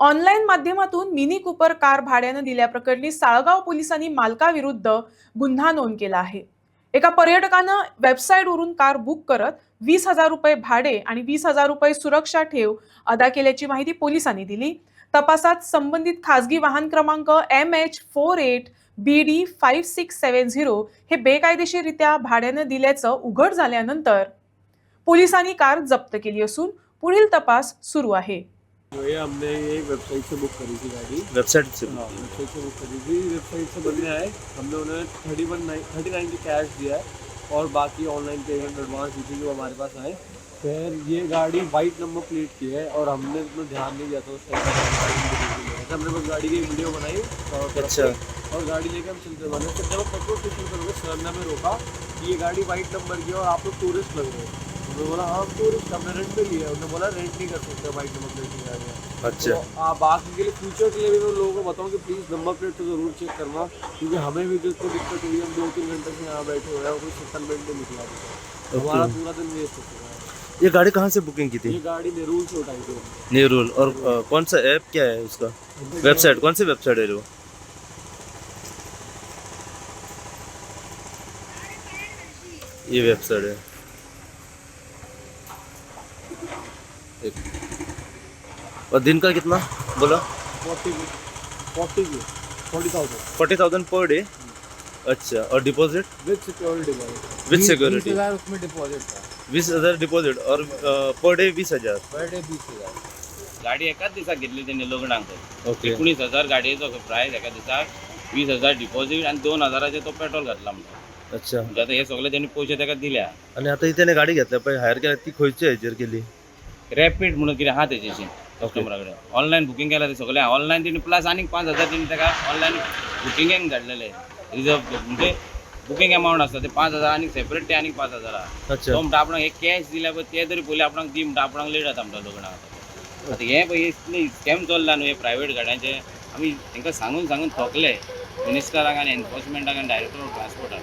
Online माध्यमातून mini Cooper car भाड्यानं दिल्याप्रकरणी साळगाव पोलिसांनी मालकाविरुद्ध गुन्हा नोंद केला आहे. एका पर्यटकानं वेबसाईटवरून कार बुक करत 20,000 रुपये भाडे आणि 20,000 रुपये सुरक्षा ठेव अदा केल्याची माहिती पोलिसांनी दिली. तपासात संबंधित खासगी वाहन क्रमांक MH48BD5670 हे बेकायदेशीररित्या भाड्यानं दिल्याचं उघड झाल्यानंतर पोलिसांनी कार जप्त केली असून पुढील तपास सुरू आहे. ये हमने ये वेबसाइट से बुक करी थी गाड़ी। वेबसाइट से हाँ, वेबसाइट से बुक करी थी। वेबसाइट से बढ़िया है, हमने उन्हें 39 की कैश दिया है और बाकी ऑनलाइन पेमेंट एडवांस दी थी जो हमारे पास आए। फिर ये गाड़ी वाइट नंबर प्लेट की है और हमने इतना ध्यान नहीं दिया था उस टाइम पर। हमने बस गाड़ी की वीडियो बनाई अच्छा। और गाड़ी लेकर हम चलते बने। फिर जब पेट्रोल स्टेशन पर गए सरना में रोका कि ये गाड़ी वाइट नंबर की है और आप लोग टूरिस्ट लग रहे हैं। उन्होंने बोला हाँ टूरिस्ट, हमने रेंट पे लिया है। उन्होंने बोला रेंट नहीं कर सकते वाइट नंबर प्लेट की गाड़ियाँ। अच्छा। तो आप आगे के लिए फ्यूचर के लिए भी मैं लोगों को बताऊँ कि प्लीज़ नंबर प्लेट तो ज़रूर चेक करना, क्योंकि हमें भी जिसको दिक्कत हुई है, हम 2-3 घंटे से यहाँ बैठे हुए हैं और कोई सेटलमेंट नहीं निकला था। हमारा पूरा दिन वेस्ट हो चुका है। ये गाड़ी कहाँ से बुकिंग की ये थी? गाड़ी नेरूल से उठाई थी। नेरूल। और कौन सा ऐप क्या है उसका? वेबसाइट कौन सी वेबसाइट है वो? ये वेबसाइट है। एक और दिन का कितना बोला? 40,000 पर डे। अच्छा। और डिपॉजिट? विद सिक्योरिटी डिपॉजिट। विद सिक्योरिटी 20,000 उसमें डिपॉजिट था। 20,000 डिपॉजिट और पर डे 20,000। Per day 20,000। गाडी एकाच दिसाक घेतली त्यांनी लग्नाक। ओके। 19,000 गाडयेचो प्रायस एका दिसाक, 20,000 डिपॉझिट आणि 2,000चे तो पेट्रोल घातला म्हणटा। अच्छा। म्हणजे आता हे सगळे त्यांनी पैसे ताका दिल्या। आणि आता इथे गाडी घेतल्या पण हायर केल्या ती खयच्या हेचेर केली? रॅपिड म्हणून कितें आहा तेजेशी कस्टमरा कडेन ऑनलायन बुकींग केला ते सगळे ऑनलायन त्यांनी प्लस आनीक 5,000 त्यांनी ताका ऑनलायन बुकिंगाक धाडलेले रिजर्व म्हणजे बुकिंग अमाउंट आसता ते 5,000 आनीक सेपरेट ते आनीक 5,000 आहा। अच्छा। तो म्हणटा आपणाक हे कॅश दिल्या पळय ते तरी पयलीं आपणाक दी म्हणटा आपणाक लेट जाता म्हणटा लग्नाक। आता हे पळय इतले स्कॅम चल्ला न्हू हे प्रायवेट गाड्यांचे, आमी तांकां सांगून थकले मिनिस्टराक आनी एनफोर्समेंटाक आनी डायरेक्टर ऑफ ट्रान्सपोर्टाक।